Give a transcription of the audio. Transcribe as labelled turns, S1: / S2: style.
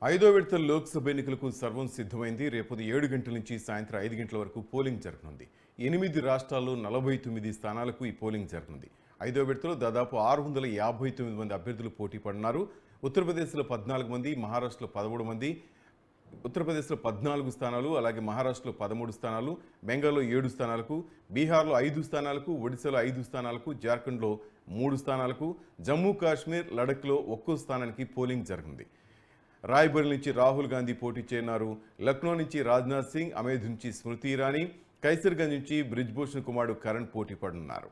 S1: ఐదో విడత లోక్సభ ఎన్నికలకు సర్వం సిద్ధమైంది. రేపు 7 గంటల నుంచి సాయంత్రం 5 గంటల వరకు పోలింగ్ జరగనుంది. 8 రాష్ట్రాల్లో 49 స్థానాలకు ఈ పోలింగ్ జరగనుంది. ఐదో విడతలో దాదాపు 659 మంది అభ్యర్థులు పోటీ పడనున్నారు. ఉత్తరప్రదేశ్లో 14 మంది, మహారాష్ట్రలో 13 మంది, ఉత్తరప్రదేశ్లో 14 స్థానాలు, అలాగే మహారాష్ట్రలో 13 స్థానాలు, బెంగాల్లో 7 స్థానాలకు, బీహార్లో 5 స్థానాలకు, ఒడిశాలో 5 స్థానాలకు, జార్ఖండ్లో 3 స్థానాలకు, జమ్మూ కాశ్మీర్, లడఖ్లో ఒక్కో స్థానానికి పోలింగ్ జరగనుంది. రాయ్బరేలీ నుంచి రాహుల్ గాంధీ పోటీ చేయనున్నారు. లక్నో నుంచి రాజ్నాథ్ సింగ్, అమేథీ నుంచి స్మృతి ఇరానీ, కైసర్గంజ్ నుంచి బ్రిజ్భూషణ్ కుమార్ కరణ్ పోటీ పడనున్నారు.